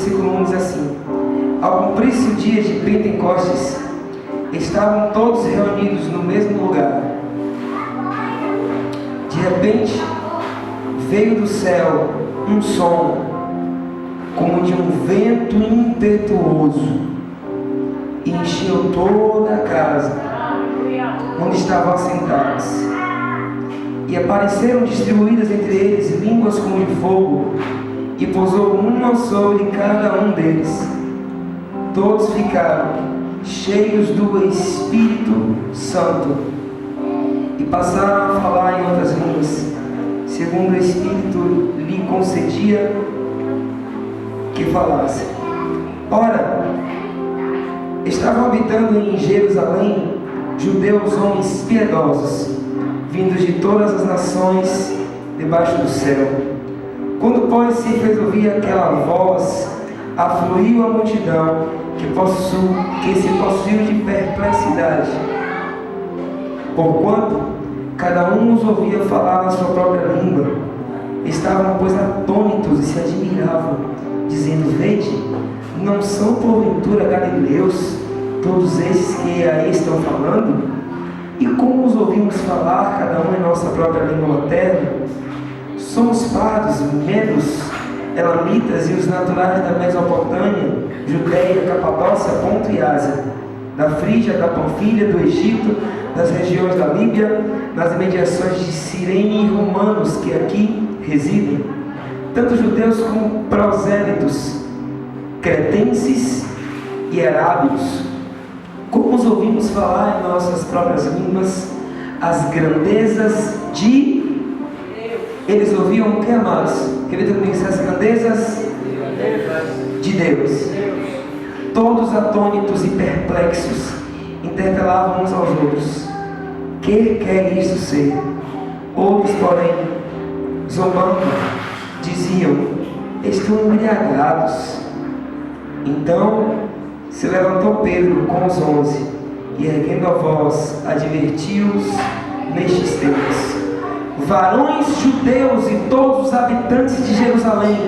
versículo 1 diz assim: ao cumprir-se o dia de Pentecostes, estavam todos reunidos no mesmo lugar. De repente, veio do céu um som, como de um vento impetuoso, e encheu toda a casa onde estavam assentados. E apareceram distribuídas entre eles línguas como de fogo, e pousou uma sobre cada um deles. Todos ficaram cheios do Espírito Santo e passaram a falar em outras línguas, segundo o Espírito lhe concedia que falasse. Ora, estavam habitando em Jerusalém judeus, homens piedosos, vindos de todas as nações debaixo do céu. Quando, pois, se fez ouvir aquela voz, afluiu a multidão, que se possuiu de perplexidade, porquanto cada um os ouvia falar na sua própria língua. Estavam, pois, atônitos e se admiravam, dizendo: vede, não são porventura galileus todos esses que aí estão falando? E como os ouvimos falar, cada um em nossa própria língua materna? Somos pardos, medos, elamitas e os naturais da Mesopotâmia, Judeia, Capadócia, Ponto e Ásia, da Frígia, da Panfilha, do Egito, das regiões da Líbia, nas imediações de Cirene e romanos que aqui residem, tanto judeus como prosélitos, cretenses e arábios. Como os ouvimos falar em nossas próprias línguas as grandezas de... Eles ouviam o que, amados? Repita comigo: as grandezas de Deus. Todos atônitos e perplexos interpelavam uns aos outros: que quer isto ser? Outros, porém, zombando, diziam: estão embriagados. Então se levantou Pedro com os 11 e, erguendo a voz, advertiu-os nestes termos: varões judeus e todos os habitantes de Jerusalém,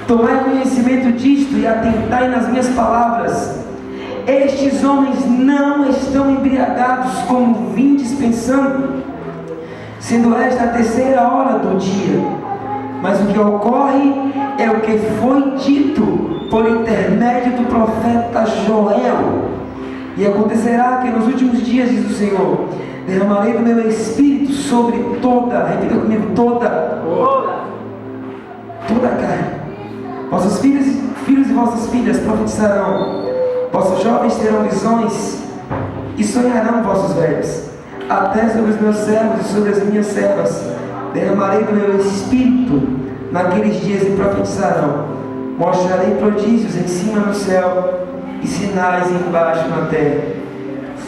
tomai conhecimento disto e atentai nas minhas palavras. Estes homens não estão embriagados como vindes pensando, sendo esta a terceira hora do dia. Mas o que ocorre é o que foi dito por intermédio do profeta Joel. E acontecerá que nos últimos dias, diz o Senhor, derramarei do meu Espírito sobre toda, repita comigo, toda a carne. Vossos filhos e vossas filhas profetizarão, vossos jovens terão visões e sonharão vossos velhos. Até sobre os meus servos e sobre as minhas servas derramarei do meu Espírito naqueles dias e profetizarão. Mostrarei prodígios em cima no céu e sinais embaixo na terra,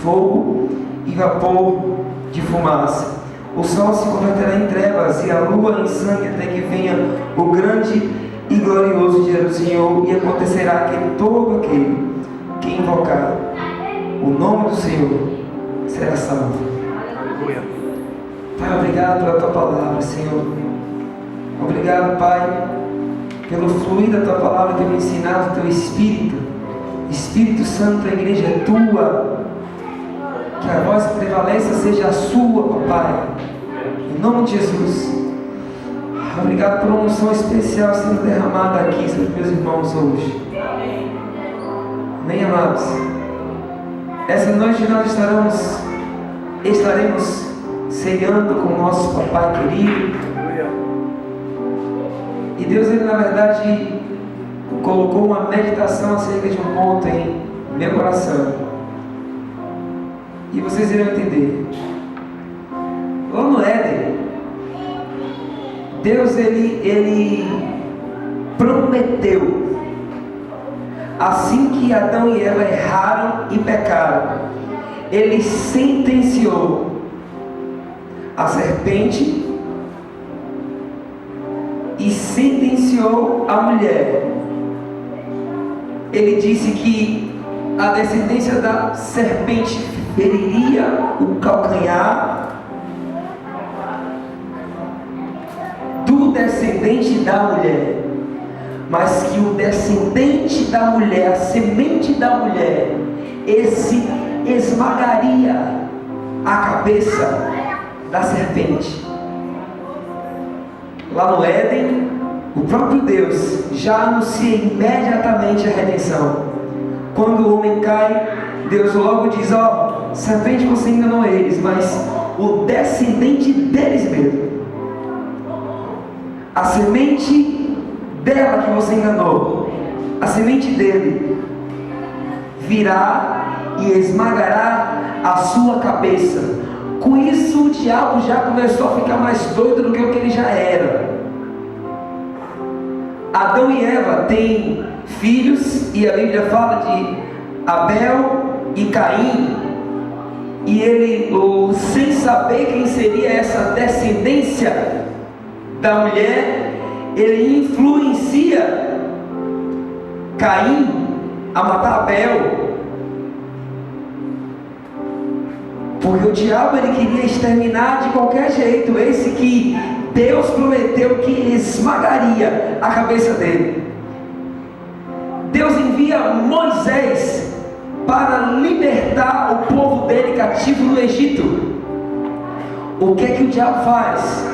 fogo e vapor de fumaça. O sol se converterá em trevas e a lua em sangue, até que venha o grande e glorioso dia do Senhor. E acontecerá que todo aquele que invocar o nome do Senhor será salvo. Pai, obrigado pela tua palavra, Senhor. Obrigado, Pai, pelo fluir da tua palavra, pelo ensinado do teu Espírito. Espírito Santo, a igreja é tua. Que a voz que prevaleça seja a sua, Pai. Em nome de Jesus. Obrigado por uma unção especial sendo derramada aqui sobre meus irmãos hoje. Amém, amados? Essa noite nós estaremos ceando com o nosso papai querido. E Deus, Ele na verdade colocou uma meditação acerca de um ponto em meu coração. E vocês irão entender. Lá no Éden, Deus ele prometeu, assim que Adão e Eva erraram e pecaram, Ele sentenciou a serpente e sentenciou a mulher. Ele disse que a descendência da serpente feriria o calcanhar do descendente da mulher. mas que o descendente da mulher, a semente da mulher, esse esmagaria a cabeça da serpente. Lá no Éden, o próprio Deus já anuncia imediatamente a redenção. Quando o homem cai, Deus logo diz: ó, serpente, você enganou eles, mas o descendente deles mesmo, a semente dela que você enganou, a semente dele virá e esmagará a sua cabeça. Com isso o diabo já começou a ficar mais doido do que o que ele já era. Adão e Eva têm filhos, e a Bíblia fala de Abel e Caim, e ele, sem saber quem seria essa descendência da mulher, ele influencia Caim a matar Abel, porque o diabo ele queria exterminar de qualquer jeito esse que Deus prometeu que esmagaria a cabeça dele. Deus envia Moisés para libertar o povo dele cativo no Egito. O que é que o diabo faz?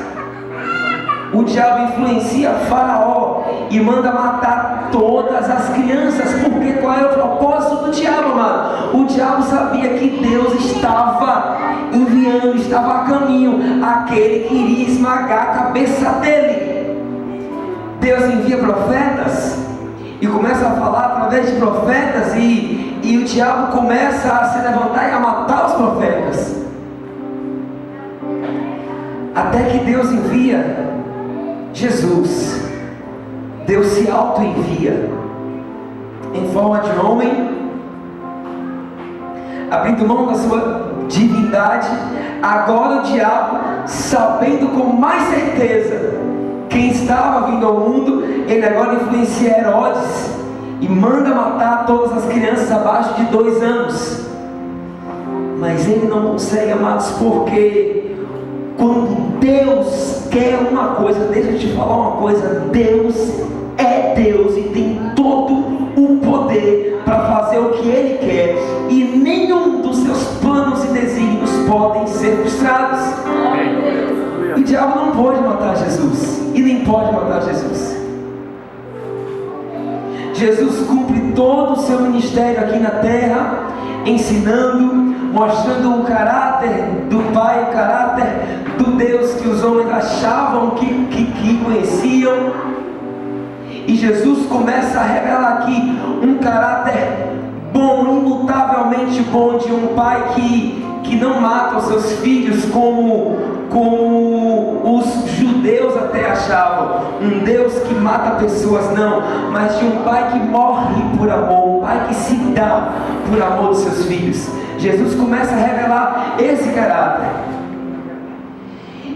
O diabo influencia Faraó e manda matar todas as crianças. Porque qual era o propósito do diabo, amado? O diabo sabia que Deus estava enviando, estava a caminho aquele que iria esmagar a cabeça dele. Deus envia profetas e começa a falar através de profetas, e o diabo começa a se levantar e a matar os profetas, até que Deus envia Jesus. Deus se auto-envia em forma de homem, abrindo mão da sua divindade. Agora o diabo, sabendo com mais certeza quem estava vindo ao mundo, ele agora influencia Herodes e manda matar todas as crianças abaixo de 2 anos. Mas ele não consegue, amados, porque quando Deus quer uma coisa, deixa eu te falar uma coisa: Deus é Deus e tem todo o poder para fazer o que Ele quer, e nenhum dos seus planos e desígnios podem ser frustrados. E o diabo não pode matar Jesus, e nem pode matar Jesus. Jesus cumpre todo o seu ministério aqui na terra, ensinando, mostrando o caráter do Pai, o caráter do Deus que os homens achavam que conheciam. E Jesus começa a revelar aqui um caráter bom, imutavelmente bom, de um pai que não mata os seus filhos como os judeus até achavam, um Deus que mata pessoas, não, mas de um pai que morre por amor, um pai que se dá por amor dos seus filhos. Jesus começa a revelar esse caráter.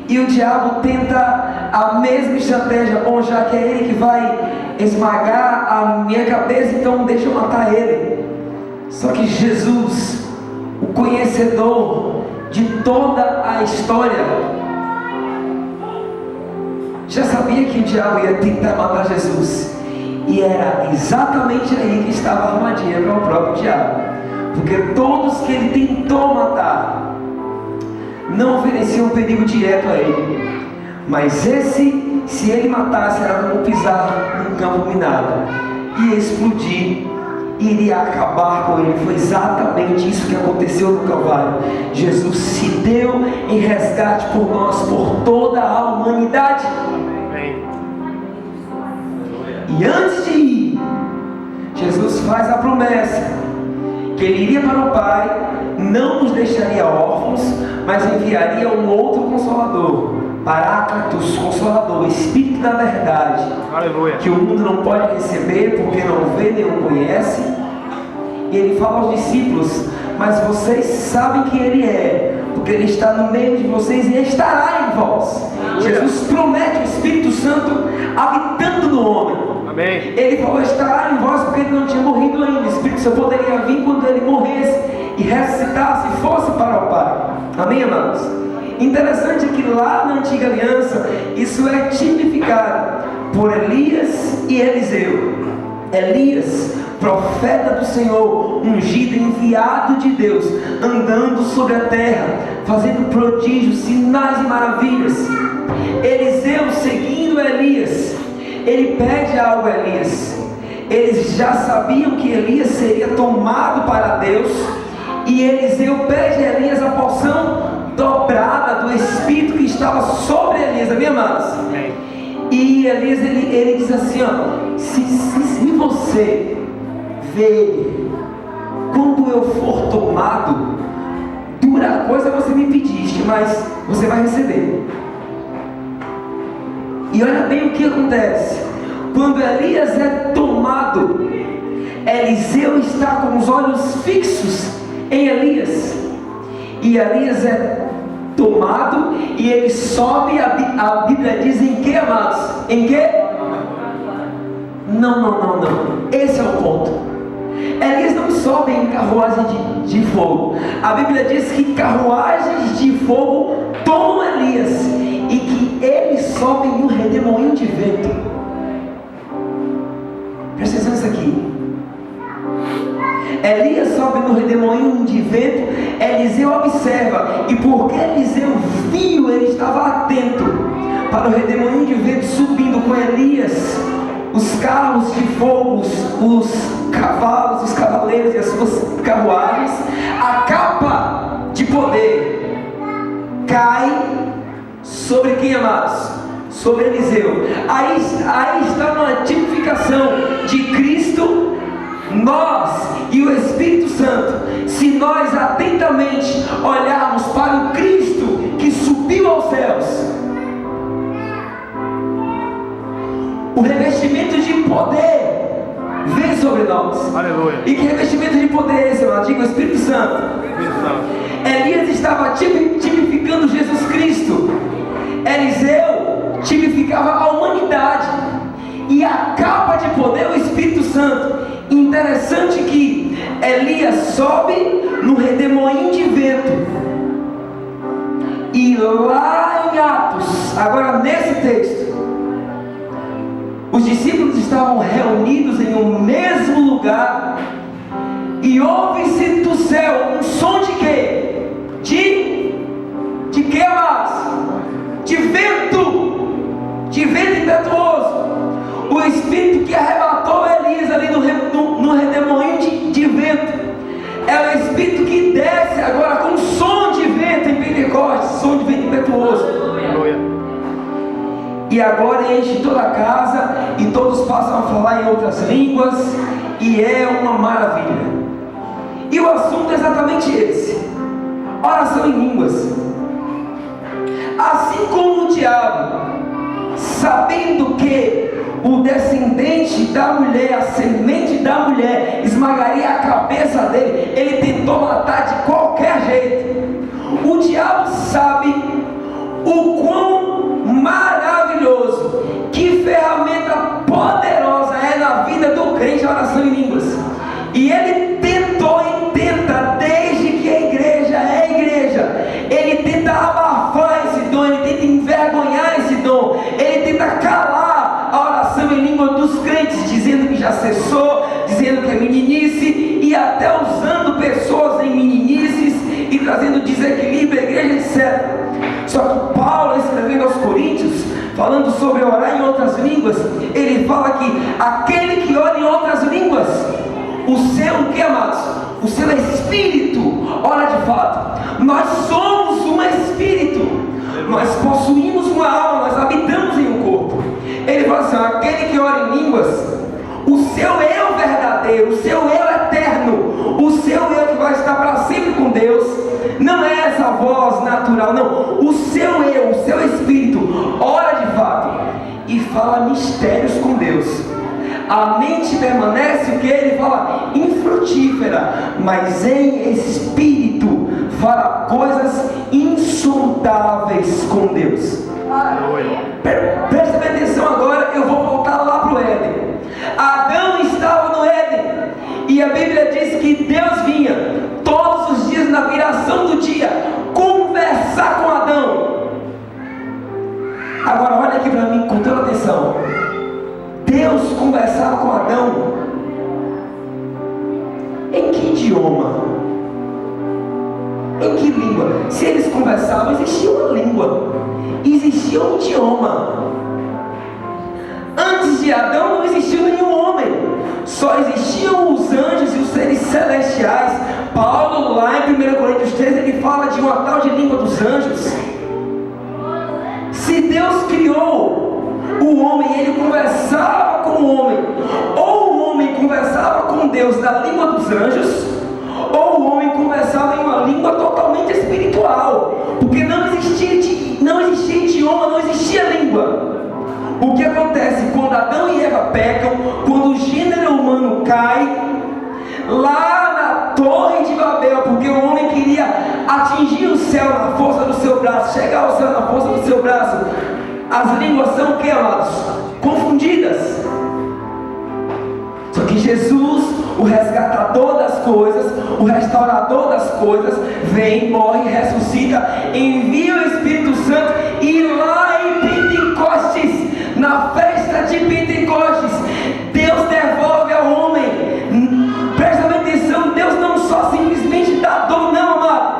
E o diabo tenta a mesma estratégia. Bom, já que é ele que vai esmagar a minha cabeça, então deixa eu matar ele. Só que Jesus, o conhecedor de toda a história, já sabia que o diabo ia tentar matar Jesus. E era exatamente aí que estava a armadilha para o próprio diabo. Porque todos que ele tentou matar não ofereciam perigo direto a ele, mas esse, se ele matasse, era como pisar num campo minado, ia explodir, iria acabar com ele. Foi exatamente isso que aconteceu no Calvário. Jesus se deu em resgate por nós, por toda a humanidade. E antes de ir, Jesus faz a promessa que ele iria para o Pai, não nos deixaria órfãos, mas enviaria um outro Consolador, Paráclitos, Consolador, Espírito da Verdade. Aleluia. Que o mundo não pode receber porque não vê nem o conhece. E ele fala aos discípulos: mas vocês sabem quem ele é, porque ele está no meio de vocês e estará em vós. Aleluia. Jesus promete o Espírito Santo habitando no homem. Amém. Ele falou: estará em vós, porque ele não tinha morrido ainda. O Espírito Santo poderia vir quando ele morresse e ressuscitasse e fosse para o Pai. Amém, amados? Interessante é que lá na antiga aliança isso é tipificado por Elias e Eliseu. Elias, profeta do Senhor, ungido, enviado de Deus, andando sobre a terra, fazendo prodígios, sinais e maravilhas. Eliseu, seguindo Elias, ele pede algo a Elias. Eles já sabiam que Elias seria tomado para Deus, e Eliseu pede a Elias a porção dobrada do Espírito que estava sobre Elias, amém, amados? E Elias, ele diz assim, ó, se você ver, quando eu for tomado, dura coisa você me pediste, mas você vai receber. E olha bem o que acontece. Quando Elias é tomado, Eliseu está com os olhos fixos em Elias, e Elias é tomado e ele sobe. A Bíblia diz em que, amados? Em que? Não. Esse é o ponto. Elias não sobe em carruagem de fogo. A Bíblia diz que carruagens de fogo tomam Elias, e que ele sobe em um redemoinho de vento. Presta atenção nisso aqui. Elias sobe no redemoinho de vento. Eliseu observa, e porque Eliseu viu, ele estava atento para o redemoinho de vento subindo com Elias, os carros de fogo, os cavalos, os cavaleiros e as suas carruagens. A capa de poder cai sobre quem, amados? Sobre Eliseu. Aí está uma tipificação de Cristo, nós e o Espírito Santo. Se nós atentamente olharmos para o Cristo que subiu aos céus, o revestimento de poder vem sobre nós. Aleluia. E que revestimento de poder é esse, irmão? Diga o Espírito Santo. Elias estava tipificando Jesus Cristo. Eliseu tipificava a humanidade, e a capa de poder, o Espírito Santo. Interessante que Elias sobe no redemoinho de vento, e lá em Atos, agora nesse texto, os discípulos estavam reunidos em um mesmo lugar, e ouve-se do céu um som de quê? De quê, amados? De vento impetuoso. O Espírito que arrebatou Elias ali no redemoinho de vento é o Espírito que desce agora com som de vento em Pentecostes, som de vento impetuoso. E a glória enche toda a casa, e todos passam a falar em outras línguas, e é uma maravilha. E o assunto é exatamente esse: oração em línguas. Assim como o diabo, sabendo que o descendente da mulher, a semente da mulher, esmagaria a cabeça dele, ele tentou matar de qualquer jeito. O diabo sabe o quão maravilhoso, que ferramenta poderosa é na vida do crente a oração em línguas. E ele tentou e tenta, desde que a igreja é igreja, ele tenta abafar esse dom, ele tenta envergonhar esse dom, ele tenta calar a oração em língua dos crentes, dizendo que já cessou, dizendo que é meninice, e até usando pessoas em meninices e trazendo desequilíbrio à igreja, etc. Só que Paulo, escrevendo aos Coríntios, falando sobre orar em outras línguas, ele fala que aquele que ora em outras línguas, o seu, o que, amados? O seu espírito ora de fato. Nós somos um espírito, nós possuímos uma alma, nós habitamos em um corpo. Ele fala assim: aquele que ora em línguas, o seu eu verdadeiro, o seu eu eterno, o seu eu que vai estar para sempre com Deus, não é essa voz natural, não. O seu eu, o seu espírito ora de fato e fala mistérios com Deus. A mente permanece, o que ele fala? Infrutífera, mas em espírito fala coisas insondáveis com Deus. Presta atenção agora, eu vou voltar lá para o Éden. Adão estava no Éden, e a Bíblia diz que Deus vinha todos os dias, na viração do dia, conversar com Adão. Agora olha aqui para mim com toda atenção. Em que língua? Se eles conversavam, existia uma língua, existia um idioma. Antes de Adão não existiu nenhum homem, só existiam os anjos e os seres celestiais. Paulo, lá em 1 Coríntios 13, ele fala de uma tal de língua dos anjos. Se Deus criou o homem e ele conversava com o homem, ou o homem conversava com Deus na língua dos anjos, ou o homem conversava em uma língua totalmente espiritual, porque não existia idioma, não existia língua. O que acontece quando Adão e Eva pecam, quando o gênero humano cai, lá na Torre de Babel, porque o homem queria atingir o céu na força do seu braço, chegar ao céu na força do seu braço, as línguas são o que, amados? Confundidas. Só que Jesus, o resgatador das coisas, o restaurador das coisas, vem, morre, ressuscita, envia o Espírito Santo, e lá em Pentecostes, na festa de Pentecostes, Deus devolve ao homem. Presta atenção, Deus não só simplesmente dá dom, não, amado.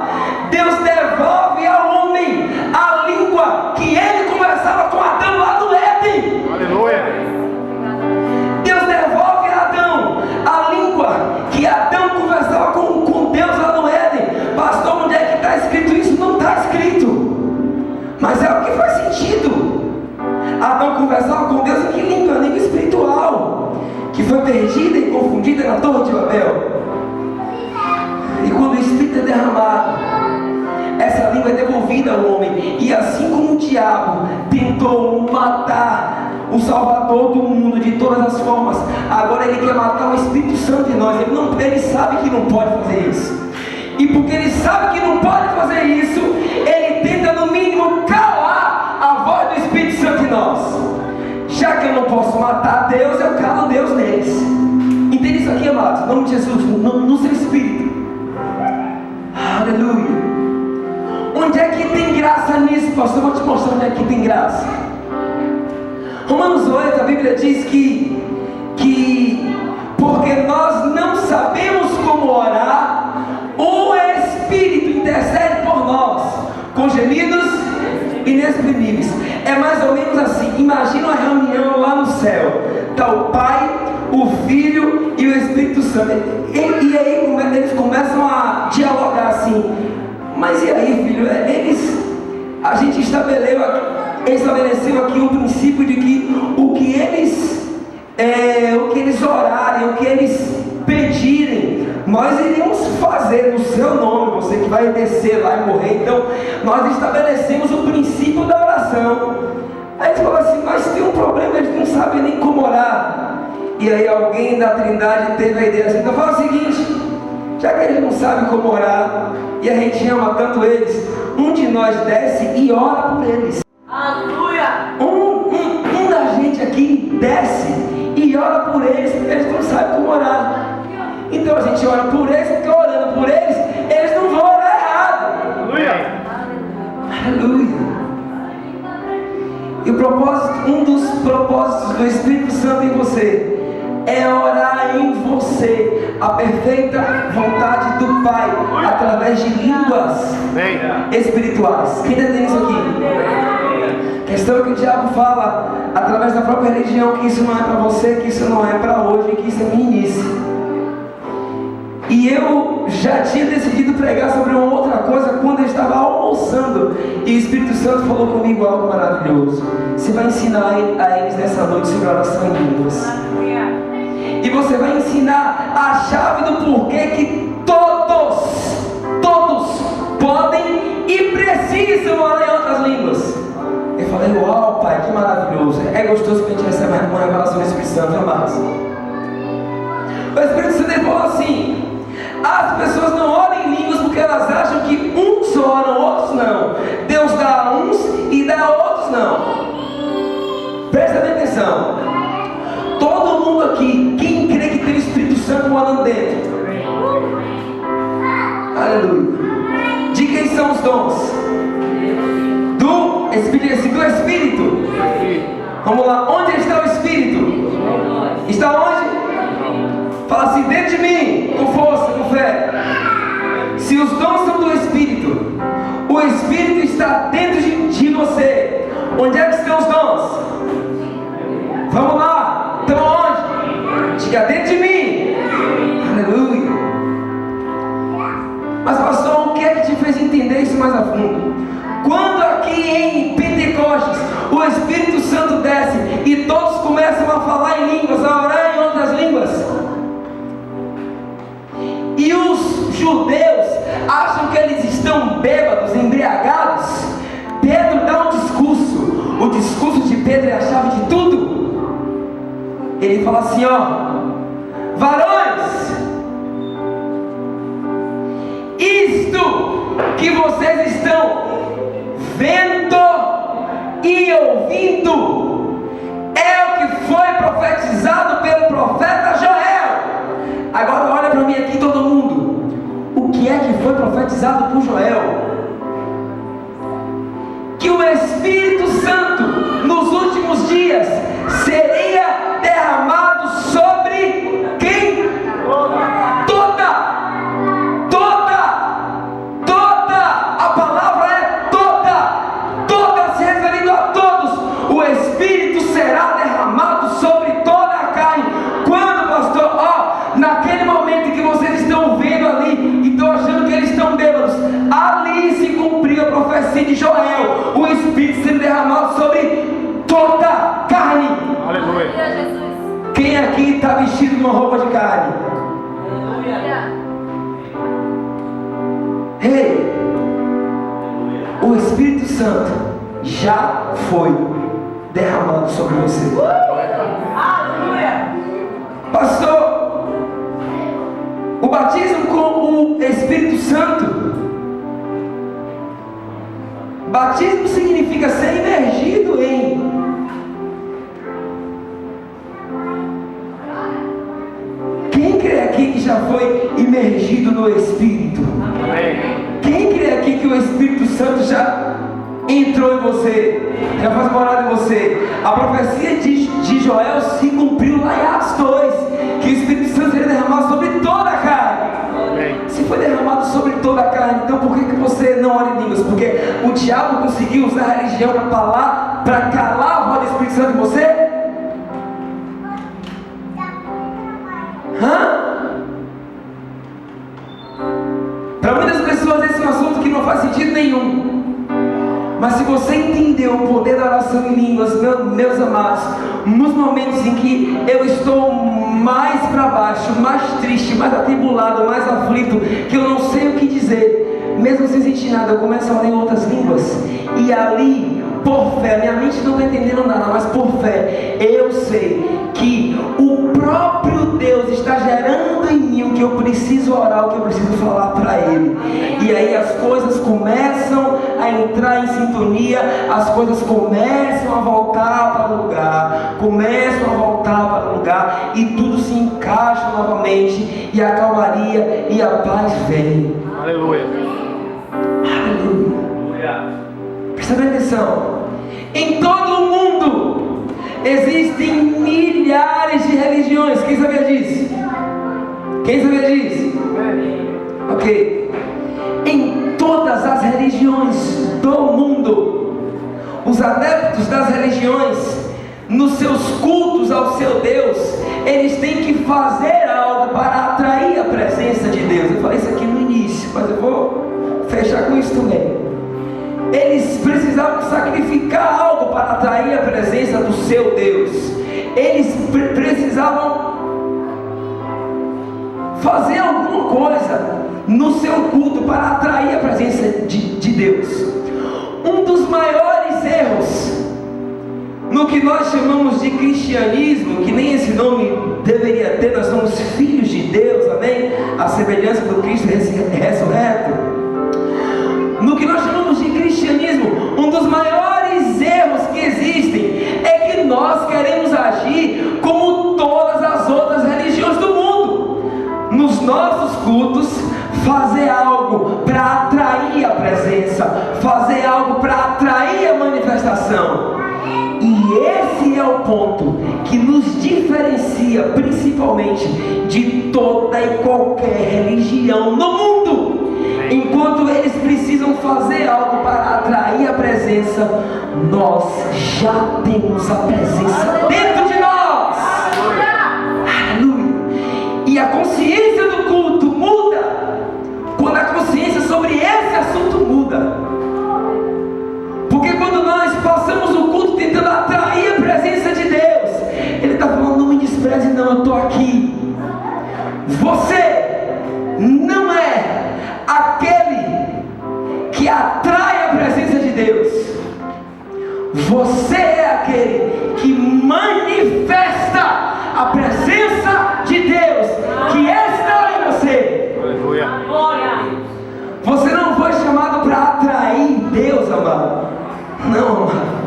Deus devolve ao homem a língua que ele conversava com Adão lá no Éden. Aleluia. Deus devolve a Adão a língua que Adão conversava com Deus lá no Éden. Pastor, onde é que está escrito isso? Não está escrito, mas é o que faz sentido. Adão conversava com Deus em que língua? A língua espiritual, que foi perdida e confundida na Torre de Babel. E quando o Espírito é derramado, essa língua é devolvida ao homem. E assim como o diabo tentou matar o Salvador do mundo de todas as formas, agora ele quer matar o Espírito Santo em nós. Ele sabe que não pode fazer isso. E porque ele sabe que não pode fazer isso, ele tenta no mínimo calar a voz do Espírito Santo em nós. Já que eu não posso matar Deus, eu calo Deus neles. Entende isso aqui, amados? Em nome de Jesus, no seu espírito. Aleluia. Onde é que tem graça nisso, pastor? Eu vou te mostrar onde é que tem graça. Romanos 8, a Bíblia diz que porque nós não sabemos como orar, o Espírito intercede por nós com gemidos inexprimíveis. É mais ou menos assim. Imagina uma reunião lá no céu. Está o Pai, o Filho e o Espírito Santo. E aí eles começam a dialogar assim. Mas e aí, filho? A gente estabeleceu aqui um princípio de que o que eles orarem, o que eles pedirem, nós iríamos fazer no seu nome. Você que vai descer lá e morrer. Então nós estabelecemos o princípio da oração. Aí eles falam assim, mas tem um problema, eles não sabem nem como orar. E aí alguém da Trindade teve a ideia assim, então fala o seguinte: já que eles não sabem como orar, e a gente ama tanto eles, um de nós desce e ora por eles. Aleluia! Um da gente aqui desce e ora por eles, porque eles não sabem como orar. Então a gente ora por eles, porque orando por eles, eles não vão orar errado. Aleluia! Aleluia! E um dos propósitos do Espírito Santo em você é orar em você a perfeita vontade do Pai através de línguas espirituais. Quem entende isso aqui? A questão é que o diabo fala através da própria religião que isso não é para você, que isso não é para hoje, que isso é meninice. E eu já tinha decidido pregar sobre uma outra coisa quando eu estava almoçando, e o Espírito Santo falou comigo algo maravilhoso. Você vai ensinar a eles nessa noite sobre oração em línguas. E você vai ensinar a chave do porquê que todos podem e precisam orar em outras línguas. Eu falei, uau, Pai, que maravilhoso. É gostoso que a gente recebe uma revelação do Espírito Santo, amados. O Espírito Santo falou assim: as pessoas não oram em línguas porque elas acham que uns oram, outros não. Deus dá a uns e dá a outros não. Presta atenção. Todo mundo aqui, quem crê que tem o Espírito Santo morando dentro? Aleluia. De quem são os dons? Do Espírito. Vamos lá. Onde está o Espírito? Está onde? Fala assim, dentro de mim, com força, com fé. Se os dons são do Espírito, o Espírito está dentro de você. Onde é que estão os dons? Vamos lá. Estão onde? Diga, dentro de mim. Aleluia. Mas pastor, o que é que te fez entender isso mais a fundo? Quando aqui em Pentecostes o Espírito Santo desce e todos começam a falar em línguas, a orar em outras línguas, e os judeus acham que eles estão bêbados, embriagados, Pedro dá um discurso. O discurso de Pedro é a chave de tudo. Ele fala assim, varões, isto que vocês estão vendo e ouvindo é o que foi profetizado pelo profeta Joel. Agora olha para mim aqui todo mundo. O que é que foi profetizado por Joel? Que o Espírito Santo nos últimos dias seria derramado sobre quem? Toda, a palavra é toda se referindo a todos. O Espírito será derramado sobre toda a carne. Quando, pastor? Naquele momento em que vocês estão vendo ali e estão achando que eles estão bêbados, ali se cumpriu a profecia de Joel, o Espírito sendo derramado sobre toda a carne. Aleluia. Quem aqui está vestido de uma roupa de carne? Ei, o Espírito Santo já foi derramado sobre você. Pastor, o batismo com o Espírito Santo, batismo significa ser imergido em. Quem crê aqui que já foi imergido no Espírito? Quem crê aqui que o Espírito Santo já entrou em você, já faz morada em você? A profecia de Joel se cumpriu lá em Atos 2, que o Espírito Santo seria derramado sobre toda a carne. Se foi derramado sobre toda a carne, então por que você não ora em línguas? Porque o diabo conseguiu usar a religião para falar, para calar a voz do Espírito Santo em você? Para muitas pessoas esse é um assunto que não faz sentido nenhum. Mas se você entender o poder da oração em línguas, meus amados, nos momentos em que eu estou mais para baixo, mais triste, mais atribulado, mais aflito, que eu não sei o que dizer, mesmo sem sentir nada, eu começo a orar em outras línguas. E ali, por fé, minha mente não está entendendo nada, mas por fé, eu sei que o próprio Deus está gerando em mim o que eu preciso orar, o que eu preciso falar para Ele. E aí as coisas começam a entrar em sintonia, as coisas começam a voltar para o lugar, e tudo se encaixa novamente, e a calmaria e a paz vem. Aleluia. Aleluia. Presta atenção. Em todo o mundo existem milhares de religiões. Quem sabia disso? Ok. Em todas as religiões do mundo, os adeptos das religiões, nos seus cultos ao seu Deus, eles têm que fazer algo para atrair a presença de Deus. Eu falei isso aqui no início, mas eu vou fechar com isso também. Eles precisavam sacrificar algo para atrair a presença do seu Deus. Eles precisavam fazer alguma coisa no seu culto para atrair a presença de Deus. Um dos maiores erros no que nós chamamos de cristianismo, que nem esse nome deveria ter, nós somos filhos de Deus, amém? A semelhança do Cristo ressurreto. No que nós chamamos de cristianismo, um dos maiores erros que existem é que nós queremos agir como todas as outras religiões do mundo. Nos nossos cultos, fazer algo para atrair a presença, fazer algo para atrair a manifestação. E esse é o ponto que nos diferencia principalmente de toda e qualquer religião no mundo. Enquanto eles precisam fazer algo para atrair a presença, nós já temos a presença dentro de nós. Aleluia. E a consciência do culto muda quando a consciência sobre esse assunto muda. Porque quando nós passamos o culto tentando atrair a presença de Deus, Ele está falando: não me despreze, não, eu estou aqui. Você não é aquele que atrai a presença de Deus. Você é aquele que manifesta a presença de Deus que está em você. Aleluia. Você não foi chamado para atrair Deus, amado. Não, amado.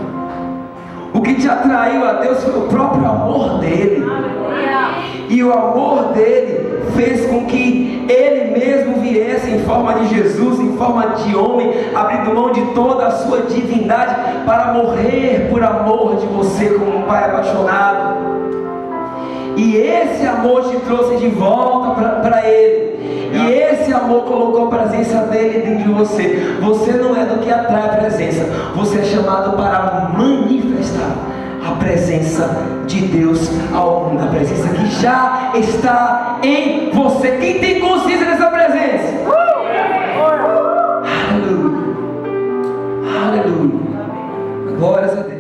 O que te atraiu a Deus foi o próprio amor dele. E o amor dele fez com que Ele mesmo viesse em forma de Jesus, em forma de homem, abrindo mão de toda a sua divindade para morrer por amor de você como um pai apaixonado. E esse amor te trouxe de volta para Ele. E esse amor colocou a presença dele dentro de você. Você não é do que atrai a presença. Você é chamado para manifestar a presença de Deus ao mundo. A presença que já está em você. Quem tem consciência dessa presença? Aleluia. Aleluia. Glórias a Deus.